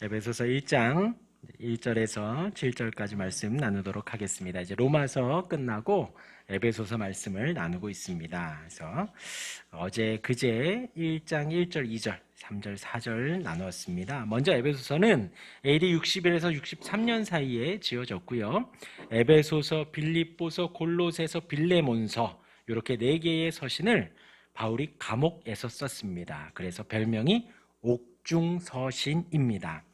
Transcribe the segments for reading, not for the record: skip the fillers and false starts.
에베소서 1장 1절에서 7절까지 말씀 나누도록 하겠습니다. 이제 로마서 끝나고 에베소서 말씀을 나누고 있습니다. 그래서 어제 그제 1장 1절, 2절, 3절, 4절 나누었습니다. 먼저 에베소서는 AD 61에서 63년 사이에 지어졌고요. 에베소서, 빌립보서, 골로새서, 빌레몬서 이렇게 4개의 서신을 바울이 감옥에서 썼습니다. 그래서 별명이 옥중서신입니다.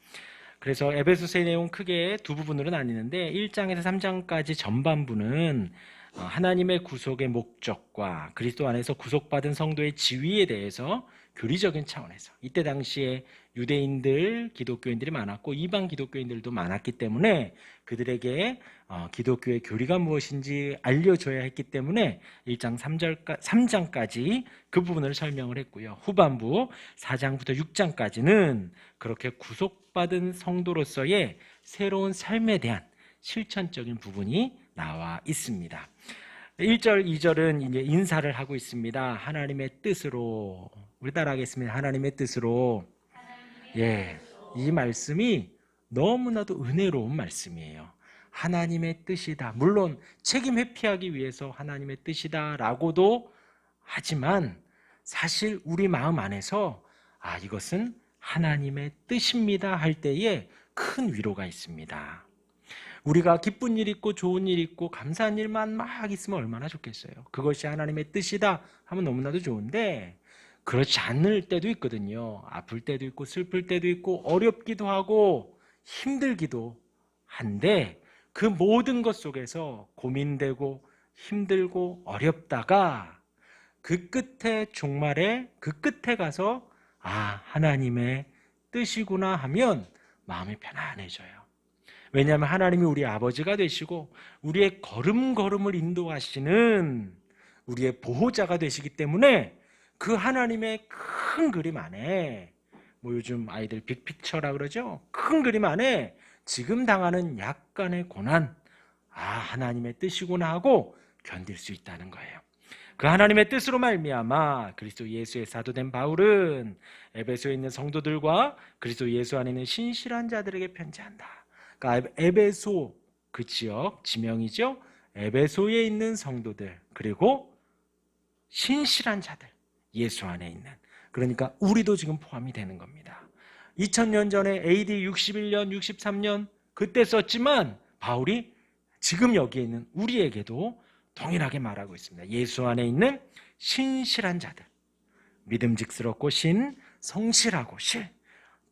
그래서 에베소서의 내용 크게 두 부분으로 나뉘는데 1장에서 3장까지 전반부는 하나님의 구속의 목적과 그리스도 안에서 구속받은 성도의 지위에 대해서 교리적인 차원에서, 이때 당시에 유대인들, 기독교인들이 많았고 이방 기독교인들도 많았기 때문에 그들에게 기독교의 교리가 무엇인지 알려줘야 했기 때문에 1장 3장까지 그 부분을 설명을 했고요. 후반부 4장부터 6장까지는 그렇게 구속받은 성도로서의 새로운 삶에 대한 실천적인 부분이 나와 있습니다. 1절, 2절은 이제 인사를 하고 있습니다. 하나님의 뜻으로, 우리 따라하겠습니다. 하나님의 뜻으로. 예, 이 말씀이 너무나도 은혜로운 말씀이에요. 하나님의 뜻이다. 물론 책임 회피하기 위해서 하나님의 뜻이다라고도 하지만 사실 우리 마음 안에서 이것은 하나님의 뜻입니다 할 때에 큰 위로가 있습니다. 우리가 기쁜 일 있고 좋은 일 있고 감사한 일만 막 있으면 얼마나 좋겠어요. 그것이 하나님의 뜻이다 하면 너무나도 좋은데 그렇지 않을 때도 있거든요. 아플 때도 있고 슬플 때도 있고 어렵기도 하고 힘들기도 한데 그 모든 것 속에서 고민되고 힘들고 어렵다가 그 끝에 종말에 그 끝에 가서 하나님의 뜻이구나 하면 마음이 편안해져요. 왜냐하면 하나님이 우리 아버지가 되시고 우리의 걸음걸음을 인도하시는 우리의 보호자가 되시기 때문에 그 하나님의 큰 그림 안에, 요즘 아이들 빅픽처라 그러죠? 큰 그림 안에 지금 당하는 약간의 고난, 하나님의 뜻이구나 하고 견딜 수 있다는 거예요. 그 하나님의 뜻으로 말미암아 그리스도 예수의 사도된 바울은 에베소에 있는 성도들과 그리스도 예수 안에 있는 신실한 자들에게 편지한다. 그러니까 에베소, 그 지역 지명이죠. 에베소에 있는 성도들 그리고 신실한 자들, 예수 안에 있는, 그러니까 우리도 지금 포함이 되는 겁니다. 2000년 전에 AD 61년, 63년 그때 썼지만 바울이 지금 여기에 있는 우리에게도 동일하게 말하고 있습니다. 예수 안에 있는 신실한 자들, 믿음직스럽고 성실하고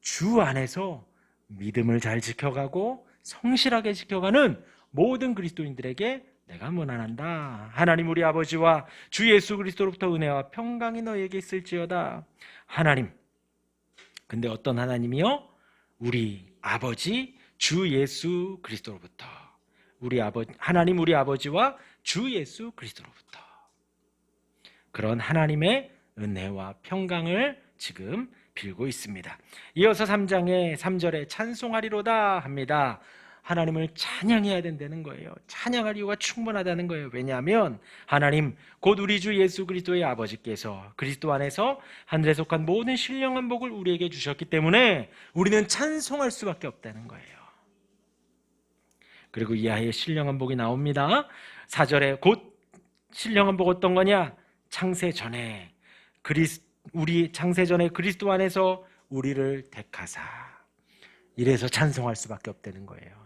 주 안에서 믿음을 잘 지켜가고 성실하게 지켜가는 모든 그리스도인들에게 내가 문안한다. 하나님 우리 아버지와 주 예수 그리스도로부터 은혜와 평강이 너에게 있을지어다. 하나님, 근데 어떤 하나님이요? 우리 아버지 주 예수 그리스도로부터, 하나님 우리 아버지와 주 예수 그리스도로부터 그런 하나님의 은혜와 평강을 지금 빌고 있습니다. 이어서 3장의 3절에 찬송하리로다 합니다. 하나님을 찬양해야 된다는 거예요. 찬양할 이유가 충분하다는 거예요. 왜냐하면 하나님 곧 우리 주 예수 그리스도의 아버지께서 그리스도 안에서 하늘에 속한 모든 신령한 복을 우리에게 주셨기 때문에 우리는 찬송할 수밖에 없다는 거예요. 그리고 이하의 신령한 복이 나옵니다. 4절에 곧 신령한 복 어떤 거냐? 창세 전에 그리스도 안에서 우리를 택하사, 이래서 찬송할 수밖에 없다는 거예요.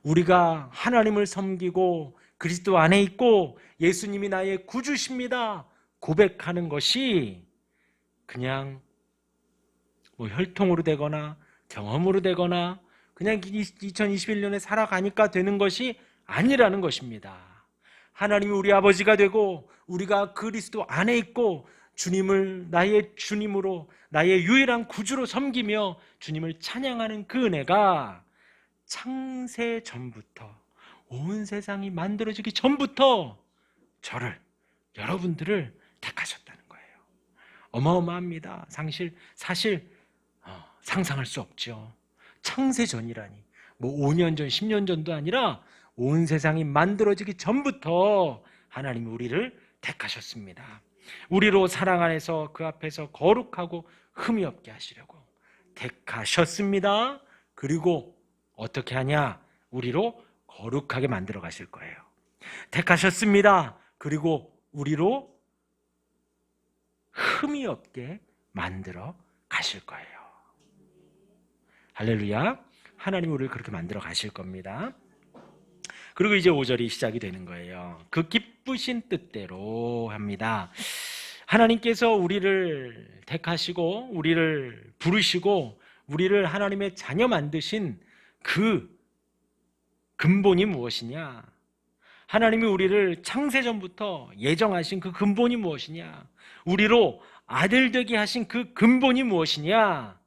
우리가 하나님을 섬기고 그리스도 안에 있고 예수님이 나의 구주십니다 고백하는 것이 그냥 혈통으로 되거나 경험으로 되거나 그냥 2021년에 살아가니까 되는 것이 아니라는 것입니다. 하나님이 우리 아버지가 되고 우리가 그리스도 안에 있고 주님을 나의 주님으로, 나의 유일한 구주로 섬기며 주님을 찬양하는 그 은혜가 창세 전부터, 온 세상이 만들어지기 전부터 여러분들을 택하셨다는 거예요. 어마어마합니다. 사실 상상할 수 없죠. 창세 전이라니 5년 전, 10년 전도 아니라 온 세상이 만들어지기 전부터 하나님이 우리를 택하셨습니다. 우리로 사랑 안에서 그 앞에서 거룩하고 흠이 없게 하시려고 택하셨습니다. 그리고 어떻게 하냐? 우리로 거룩하게 만들어 가실 거예요. 택하셨습니다. 그리고 우리로 흠이 없게 만들어 가실 거예요. 할렐루야. 하나님 우리를 그렇게 만들어 가실 겁니다. 그리고 이제 5절이 시작이 되는 거예요. 그 기쁘신 뜻대로 합니다. 하나님께서 우리를 택하시고 우리를 부르시고 우리를 하나님의 자녀 만드신 그 근본이 무엇이냐? 하나님이 우리를 창세전부터 예정하신 그 근본이 무엇이냐? 우리로 아들 되게 하신 그 근본이 무엇이냐?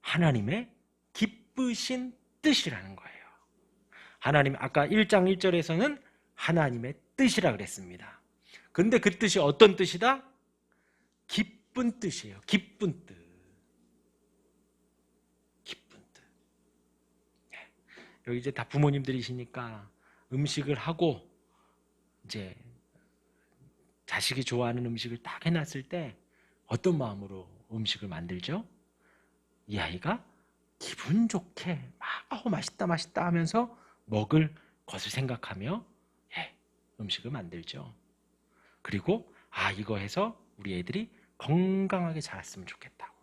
하나님의 기쁘신 뜻이라는 거예요. 하나님, 아까 1장 1절에서는 하나님의 뜻이라 그랬습니다. 그런데 그 뜻이 어떤 뜻이다? 기쁜 뜻이에요. 기쁜 뜻. 기쁜 뜻. 여기 이제 다 부모님들이시니까 음식을 하고 이제 자식이 좋아하는 음식을 딱 해놨을 때 어떤 마음으로 음식을 만들죠? 이 아이가 기분 좋게 막 맛있다 맛있다 하면서 먹을 것을 생각하며 음식을 만들죠. 그리고 이거 해서 우리 애들이 건강하게 자랐으면 좋겠다고.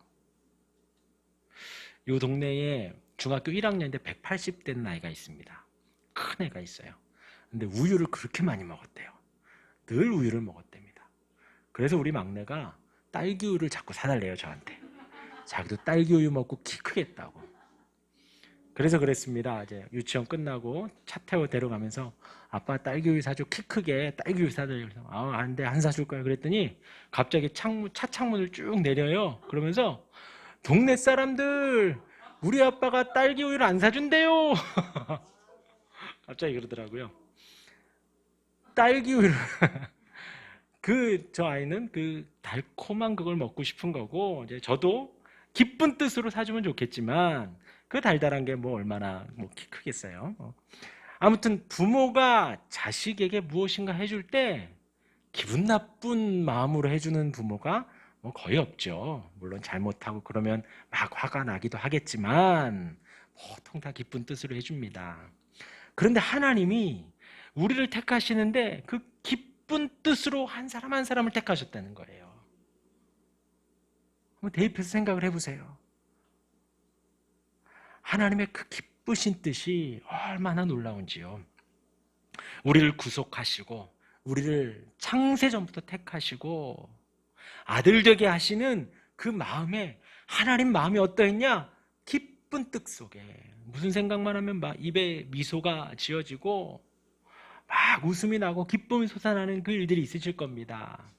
이 동네에 중학교 1학년인데 180 된 아이가 있습니다. 큰 애가 있어요. 근데 우유를 그렇게 많이 먹었대요. 늘 우유를 먹었답니다. 그래서 우리 막내가 딸기 우유를 자꾸 사달래요, 저한테. 자기도 딸기 우유 먹고 키 크겠다고. 그래서 그랬습니다. 이제 유치원 끝나고 차 태워 데려가면서 아빠 딸기 우유 사줘, 키 크게 딸기 우유 사달래요. 그래서 안 돼, 안 사줄 거야. 그랬더니 갑자기 차 창문을 쭉 내려요. 그러면서 동네 사람들, 우리 아빠가 딸기 우유를 안 사준대요. 갑자기 그러더라고요. 딸기 우유를 저 아이는 그 달콤한 그걸 먹고 싶은 거고, 이제 저도 기쁜 뜻으로 사주면 좋겠지만 그 달달한 게 뭐 얼마나 키 크겠어요. 아무튼 부모가 자식에게 무엇인가 해줄 때 기분 나쁜 마음으로 해주는 부모가 거의 없죠. 물론 잘못하고 그러면 막 화가 나기도 하겠지만 보통 다 기쁜 뜻으로 해줍니다. 그런데 하나님이 우리를 택하시는데 그 기쁜 뜻으로 한 사람 한 사람을 택하셨다는 거예요. 한번 대입해서 생각을 해보세요. 하나님의 그 기쁘신 뜻이 얼마나 놀라운지요. 우리를 구속하시고 우리를 창세전부터 택하시고 아들 되게 하시는 그 마음에, 하나님 마음이 어떠했냐? 기쁜 뜻 속에 무슨 생각만 하면 막 입에 미소가 지어지고 막 웃음이 나고 기쁨이 솟아나는 그 일들이 있으실 겁니다.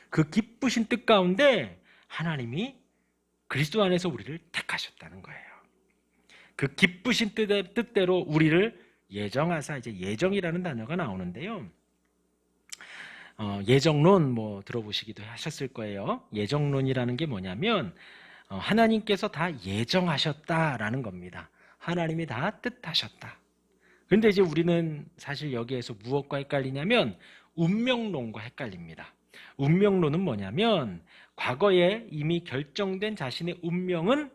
그 기쁘신 뜻 가운데 하나님이 그리스도 안에서 우리를 택하셨다는 거예요. 그 기쁘신 뜻대로 우리를 예정하사, 이제 예정이라는 단어가 나오는데요. 예정론 들어보시기도 하셨을 거예요. 예정론이라는 게 뭐냐면 하나님께서 다 예정하셨다라는 겁니다. 하나님이 다 뜻하셨다. 그런데 이제 우리는 사실 여기에서 무엇과 헷갈리냐면 운명론과 헷갈립니다. 운명론은 뭐냐면 과거에 이미 결정된 자신의 운명은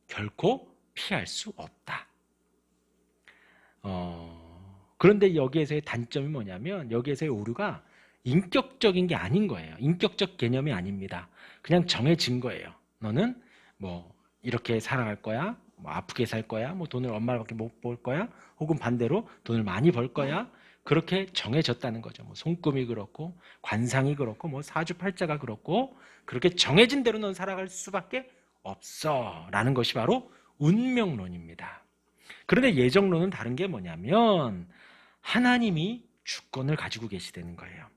결코 피할 수 없다. 그런데 여기에서의 단점이 뭐냐면 여기에서의 오류가 인격적인 게 아닌 거예요. 인격적 개념이 아닙니다. 그냥 정해진 거예요. 너는 이렇게 살아갈 거야, 아프게 살 거야, 돈을 얼마밖에 못 벌 거야, 혹은 반대로 돈을 많이 벌 거야. 그렇게 정해졌다는 거죠. 손금이 그렇고 관상이 그렇고 사주팔자가 그렇고 그렇게 정해진 대로 넌 살아갈 수밖에 없어 라는 것이 바로 운명론입니다. 그런데 예정론은 다른 게 뭐냐면 하나님이 주권을 가지고 계시다는 거예요.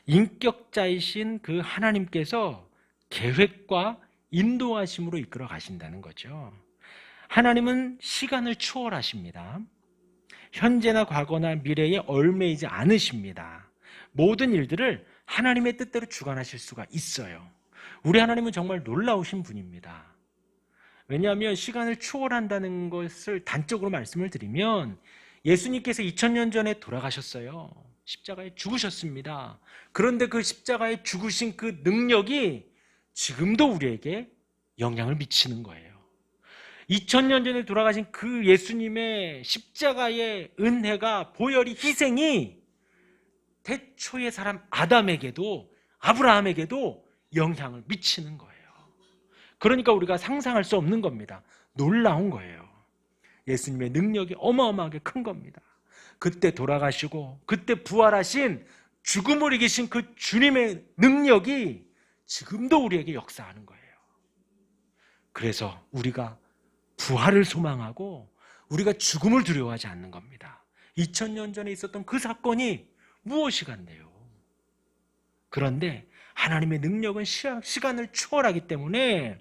인격자이신 그 하나님께서 계획과 인도하심으로 이끌어 가신다는 거죠. 하나님은 시간을 초월하십니다. 현재나 과거나 미래에 얽매이지 않으십니다. 모든 일들을 하나님의 뜻대로 주관하실 수가 있어요. 우리 하나님은 정말 놀라우신 분입니다. 왜냐하면 시간을 초월한다는 것을 단적으로 말씀을 드리면 예수님께서 2000년 전에 돌아가셨어요. 십자가에 죽으셨습니다. 그런데 그 십자가에 죽으신 그 능력이 지금도 우리에게 영향을 미치는 거예요. 2000년 전에 돌아가신 그 예수님의 십자가의 은혜가, 보혈이, 희생이 태초의 사람 아담에게도, 아브라함에게도 영향을 미치는 거예요. 그러니까 우리가 상상할 수 없는 겁니다. 놀라운 거예요. 예수님의 능력이 어마어마하게 큰 겁니다. 그때 돌아가시고 그때 부활하신, 죽음을 이기신 그 주님의 능력이 지금도 우리에게 역사하는 거예요. 그래서 우리가 부활을 소망하고 우리가 죽음을 두려워하지 않는 겁니다. 2000년 전에 있었던 그 사건이 무엇이간데요. 그런데 하나님의 능력은 시간을 초월하기 때문에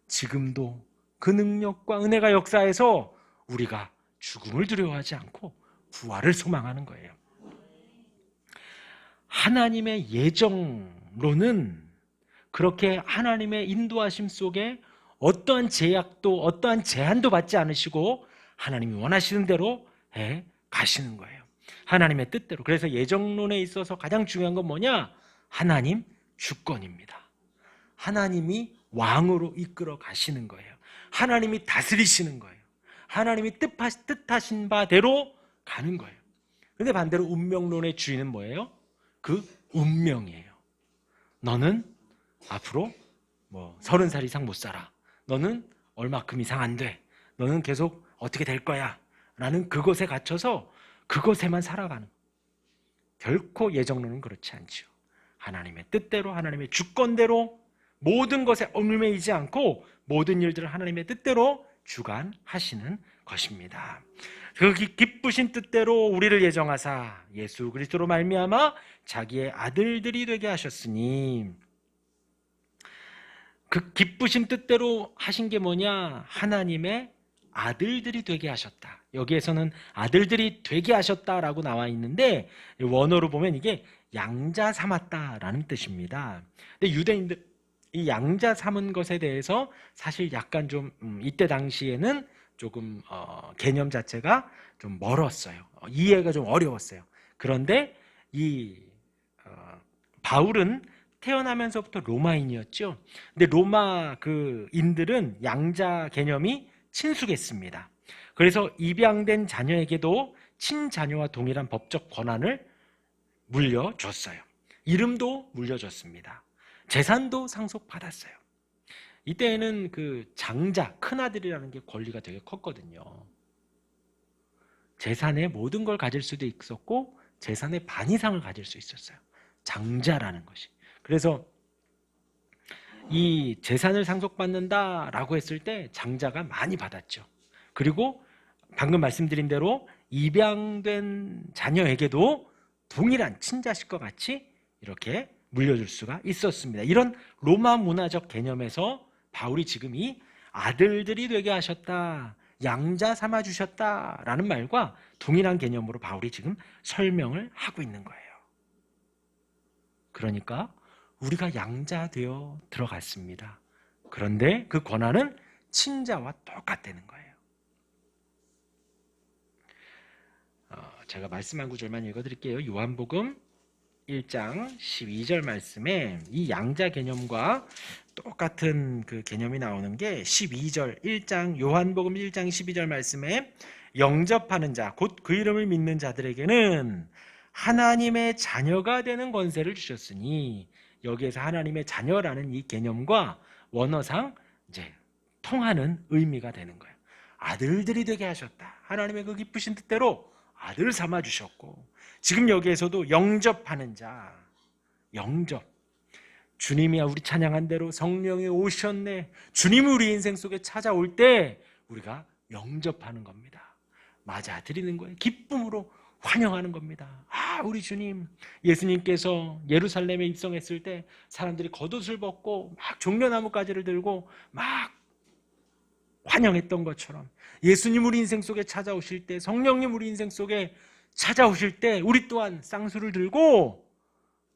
지금도 그 능력과 은혜가 역사해서 우리가 죽음을 두려워하지 않고 부활을 소망하는 거예요. 하나님의 예정로는 그렇게 하나님의 인도하심 속에 어떠한 제약도 어떠한 제한도 받지 않으시고 하나님이 원하시는 대로 해 가시는 거예요. 하나님의 뜻대로. 그래서 예정론에 있어서 가장 중요한 건 뭐냐? 하나님 주권입니다. 하나님이 왕으로 이끌어 가시는 거예요. 하나님이 다스리시는 거예요. 하나님이 뜻하신 바대로 가는 거예요. 그런데 반대로 운명론의 주인은 뭐예요? 그 운명이에요. 너는 앞으로 30살 이상 못 살아. 너는 얼마큼 이상 안 돼. 너는 계속 어떻게 될 거야. 라는 그것에 갇혀서 그것에만 살아가는. 결코 예정론은 그렇지 않죠. 하나님의 뜻대로, 하나님의 주권대로 모든 것에 얽매이지 않고 모든 일들을 하나님의 뜻대로 주관하시는 것입니다. 그 기쁘신 뜻대로 우리를 예정하사 예수 그리스도로 말미암아 자기의 아들들이 되게 하셨으니, 그 기쁘신 뜻대로 하신 게 뭐냐? 하나님의 아들들이 되게 하셨다. 여기에서는 아들들이 되게 하셨다라고 나와 있는데 원어로 보면 이게 양자 삼았다라는 뜻입니다. 근데 유대인들 이 양자 삼은 것에 대해서 사실 약간 좀 이때 당시에는 조금 개념 자체가 좀 멀었어요. 이해가 좀 어려웠어요. 그런데 이 바울은 태어나면서부터 로마인이었죠. 근데 로마 그 인들은 양자 개념이 친숙했습니다. 그래서 입양된 자녀에게도 친자녀와 동일한 법적 권한을 물려줬어요. 이름도 물려줬습니다. 재산도 상속받았어요. 이때에는 그 장자, 큰아들이라는 게 권리가 되게 컸거든요. 재산의 모든 걸 가질 수도 있었고 재산의 반 이상을 가질 수 있었어요. 장자라는 것이. 그래서 이 재산을 상속받는다라고 했을 때 장자가 많이 받았죠. 그리고 방금 말씀드린 대로 입양된 자녀에게도 동일한 친자식과 같이 이렇게 물려줄 수가 있었습니다. 이런 로마 문화적 개념에서 바울이 지금 이 아들들이 되게 하셨다, 양자 삼아 주셨다라는 말과 동일한 개념으로 바울이 지금 설명을 하고 있는 거예요. 그러니까 우리가 양자되어 들어갔습니다. 그런데 그 권한은 친자와 똑같다는 거예요. 제가 말씀한 구절만 읽어드릴게요. 요한복음 1장 12절 말씀에 이 양자 개념과 똑같은 그 개념이 나오는 게 12절 1장 요한복음 1장 12절 말씀에 영접하는 자, 곧 그 이름을 믿는 자들에게는 하나님의 자녀가 되는 권세를 주셨으니, 여기에서 하나님의 자녀라는 이 개념과 원어상 이제 통하는 의미가 되는 거예요. 아들들이 되게 하셨다. 하나님의 그 기쁘신 뜻대로 아들 삼아 주셨고, 지금 여기에서도 영접하는 자, 영접. 주님이 우리 찬양한 대로 성령이 오셨네. 주님이 우리 인생 속에 찾아올 때 우리가 영접하는 겁니다. 맞아들이는 거예요. 기쁨으로 환영하는 겁니다. 우리 주님, 예수님께서 예루살렘에 입성했을 때 사람들이 겉옷을 벗고 막 종려나무가지를 들고 막 환영했던 것처럼 예수님 우리 인생 속에 찾아오실 때, 성령님 우리 인생 속에 찾아오실 때 우리 또한 쌍수를 들고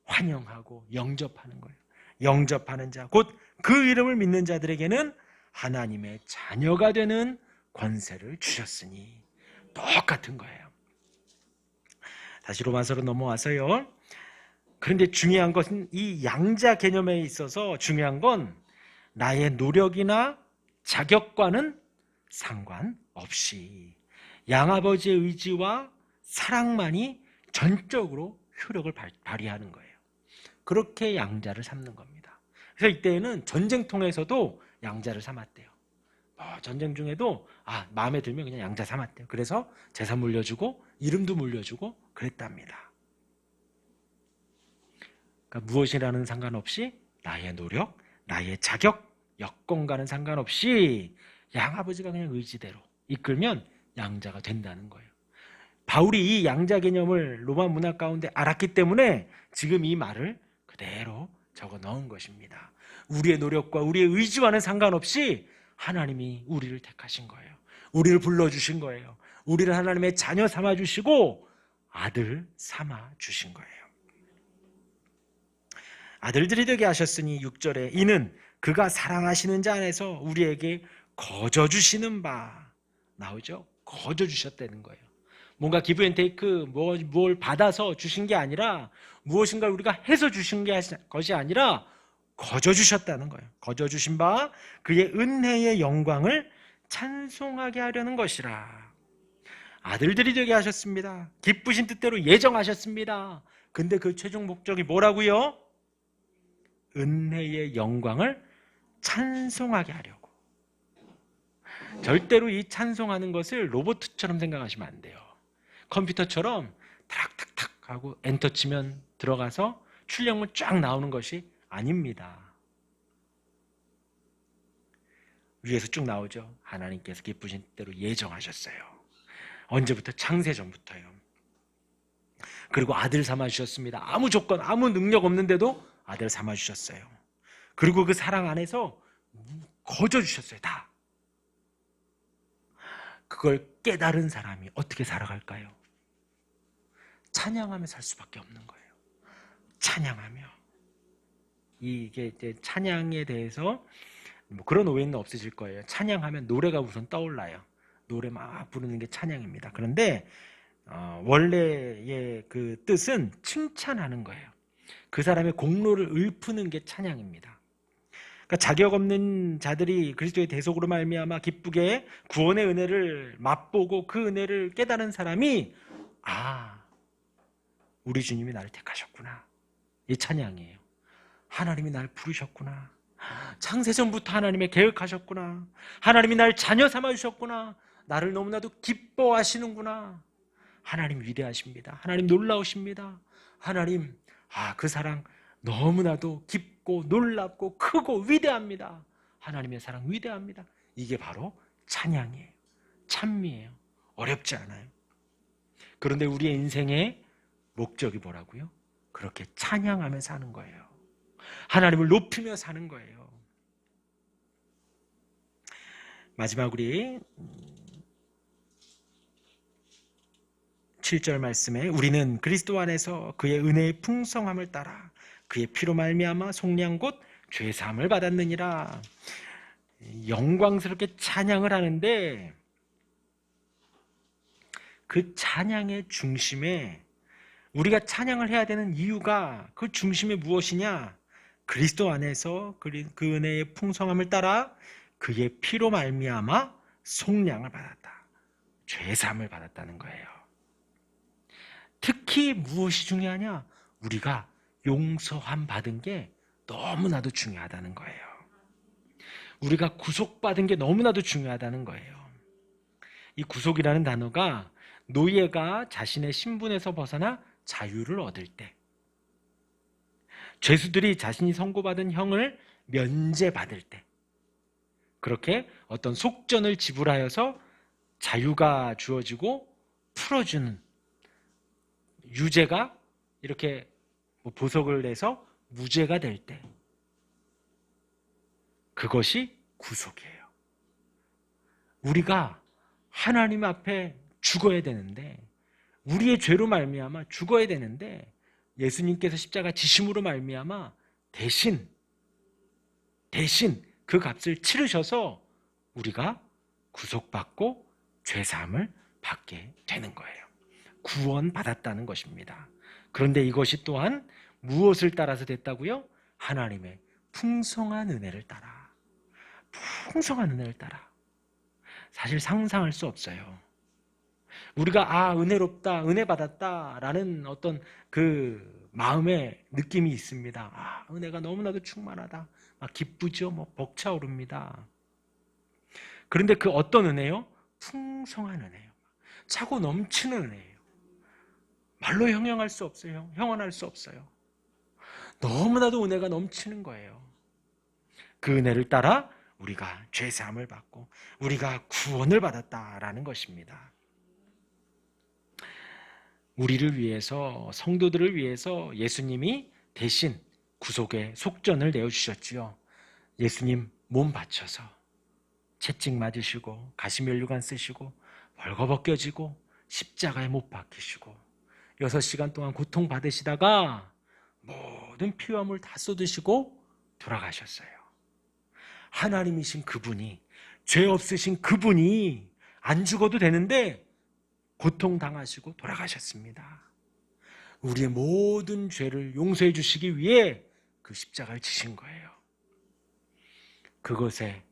환영하고 영접하는 거예요. 영접하는 자, 곧 그 이름을 믿는 자들에게는 하나님의 자녀가 되는 권세를 주셨으니, 똑같은 거예요. 다시 로마서로 넘어와서요. 그런데 중요한 것은 이 양자 개념에 있어서 중요한 건 나의 노력이나 자격과는 상관없이 양아버지의 의지와 사랑만이 전적으로 효력을 발휘하는 거예요. 그렇게 양자를 삼는 겁니다. 그래서 이때에는 전쟁통에서도 양자를 삼았대요. 전쟁 중에도 마음에 들면 그냥 양자 삼았대요. 그래서 제사 물려주고 이름도 물려주고 그랬답니다. 그러니까 무엇이라는 상관없이 나의 노력, 나의 자격, 여건과는 상관없이 양아버지가 그냥 의지대로 이끌면 양자가 된다는 거예요. 바울이 이 양자 개념을 로마 문화 가운데 알았기 때문에 지금 이 말을 그대로 적어 넣은 것입니다. 우리의 노력과 우리의 의지와는 상관없이 하나님이 우리를 택하신 거예요. 우리를 불러주신 거예요. 우리를 하나님의 자녀 삼아주시고 아들 삼아주신 거예요. 아들들이 되게 하셨으니 6절에 이는 그가 사랑하시는 자 안에서 우리에게 거저주시는 바 나오죠? 거저주셨다는 거예요. 뭔가 기브 앤 테이크 뭘 받아서 주신 게 아니라 무엇인가 우리가 해서 주신 것이 아니라 거저주셨다는 거예요. 거저주신 바 그의 은혜의 영광을 찬송하게 하려는 것이라. 아들들이 되게 하셨습니다. 기쁘신 뜻대로 예정하셨습니다. 근데 그 최종 목적이 뭐라고요? 은혜의 영광을 찬송하게 하려고. 절대로 이 찬송하는 것을 로봇처럼 생각하시면 안 돼요. 컴퓨터처럼 탁탁탁 하고 엔터 치면 들어가서 출력문 쫙 나오는 것이 아닙니다. 위에서 쭉 나오죠. 하나님께서 기쁘신 대로 예정하셨어요. 언제부터? 창세전부터요. 그리고 아들 삼아주셨습니다. 아무 조건, 아무 능력 없는데도 아들 삼아주셨어요. 그리고 그 사랑 안에서 거저주셨어요. 다. 그걸 깨달은 사람이 어떻게 살아갈까요? 찬양하며 살 수밖에 없는 거예요. 찬양하며. 이게 이제 찬양에 대해서 그런 오해는 없으실 거예요. 찬양하면 노래가 우선 떠올라요. 노래 막 부르는 게 찬양입니다. 그런데 원래의 그 뜻은 칭찬하는 거예요. 그 사람의 공로를 읊는 게 찬양입니다. 그러니까 자격 없는 자들이 그리스도의 대속으로 말미암아 기쁘게 구원의 은혜를 맛보고 그 은혜를 깨달은 사람이 우리 주님이 나를 택하셨구나. 이 찬양이에요. 하나님이 날 부르셨구나. 창세전부터 하나님의 계획하셨구나. 하나님이 날 자녀 삼아주셨구나. 나를 너무나도 기뻐하시는구나. 하나님 위대하십니다. 하나님 놀라우십니다. 하나님 그 사랑 너무나도 깊고 놀랍고 크고 위대합니다. 하나님의 사랑 위대합니다. 이게 바로 찬양이에요. 찬미예요. 어렵지 않아요. 그런데 우리의 인생의 목적이 뭐라고요? 그렇게 찬양하며 사는 거예요. 하나님을 높이며 사는 거예요. 마지막 우리 7절 말씀에 우리는 그리스도 안에서 그의 은혜의 풍성함을 따라 그의 피로 말미암아 속량 곧 죄사함을 받았느니라. 영광스럽게 찬양을 하는데 그 찬양의 중심에 우리가 찬양을 해야 되는 이유가 그 중심에 무엇이냐? 그리스도 안에서 그 은혜의 풍성함을 따라 그의 피로 말미암아 속량을 받았다. 죄사함을 받았다는 거예요. 특히 무엇이 중요하냐? 우리가 용서함 받은 게 너무나도 중요하다는 거예요. 우리가 구속받은 게 너무나도 중요하다는 거예요. 이 구속이라는 단어가 노예가 자신의 신분에서 벗어나 자유를 얻을 때, 죄수들이 자신이 선고받은 형을 면제받을 때, 그렇게 어떤 속전을 지불하여서 자유가 주어지고 풀어주는, 유죄가 이렇게 보석을 내서 무죄가 될 때, 그것이 구속이에요. 우리가 하나님 앞에 죽어야 되는데, 우리의 죄로 말미암아 죽어야 되는데 예수님께서 십자가 지심으로 말미암아 대신 그 값을 치르셔서 우리가 구속받고 죄사함을 받게 되는 거예요. 구원받았다는 것입니다. 그런데 이것이 또한 무엇을 따라서 됐다고요? 하나님의 풍성한 은혜를 따라. 풍성한 은혜를 따라. 사실 상상할 수 없어요. 우리가 은혜롭다, 은혜 받았다라는 어떤 그 마음의 느낌이 있습니다. 은혜가 너무나도 충만하다. 막 기쁘죠. 뭐 벅차오릅니다. 그런데 그 어떤 은혜요? 풍성한 은혜요. 차고 넘치는 은혜예요. 말로 형용할 수 없어요. 형언할 수 없어요. 너무나도 은혜가 넘치는 거예요. 그 은혜를 따라 우리가 죄 사함을 받고 우리가 구원을 받았다라는 것입니다. 우리를 위해서, 성도들을 위해서 예수님이 대신 구속의 속전을 내어주셨지요. 예수님 몸 바쳐서 채찍 맞으시고 가시면류관 쓰시고 벌거벗겨지고 십자가에 못 박히시고 6시간 동안 고통받으시다가 모든 피와 물 다 쏟으시고 돌아가셨어요. 하나님이신 그분이, 죄 없으신 그분이 안 죽어도 되는데 고통당하시고 돌아가셨습니다. 우리의 모든 죄를 용서해 주시기 위해 그 십자가를 지신 거예요. 그것의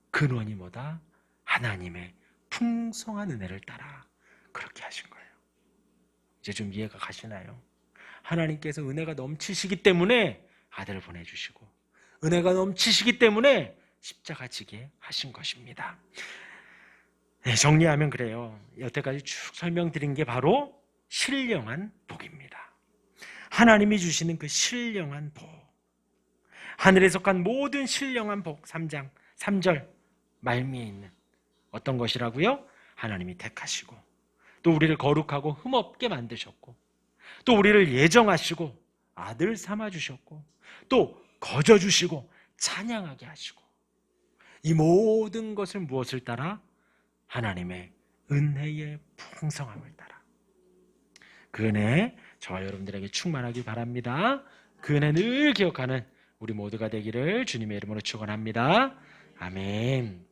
근원이 뭐다? 하나님의 풍성한 은혜를 따라 그렇게 하신 거예요. 이제 좀 이해가 가시나요? 하나님께서 은혜가 넘치시기 때문에 아들을 보내주시고 은혜가 넘치시기 때문에 십자가 지게 하신 것입니다. 네, 정리하면 그래요. 여태까지 쭉 설명드린 게 바로 신령한 복입니다. 하나님이 주시는 그 신령한 복, 하늘에 속한 모든 신령한 복, 3장 3절 말미에 있는 어떤 것이라고요? 하나님이 택하시고 또 우리를 거룩하고 흠없게 만드셨고 또 우리를 예정하시고 아들 삼아주셨고 또 거저주시고 찬양하게 하시고 이 모든 것을 무엇을 따라? 하나님의 은혜의 풍성함을 따라. 그 은혜 저와 여러분들에게 충만하기 바랍니다. 그 은혜 늘 기억하는 우리 모두가 되기를 주님의 이름으로 축원합니다. 아멘.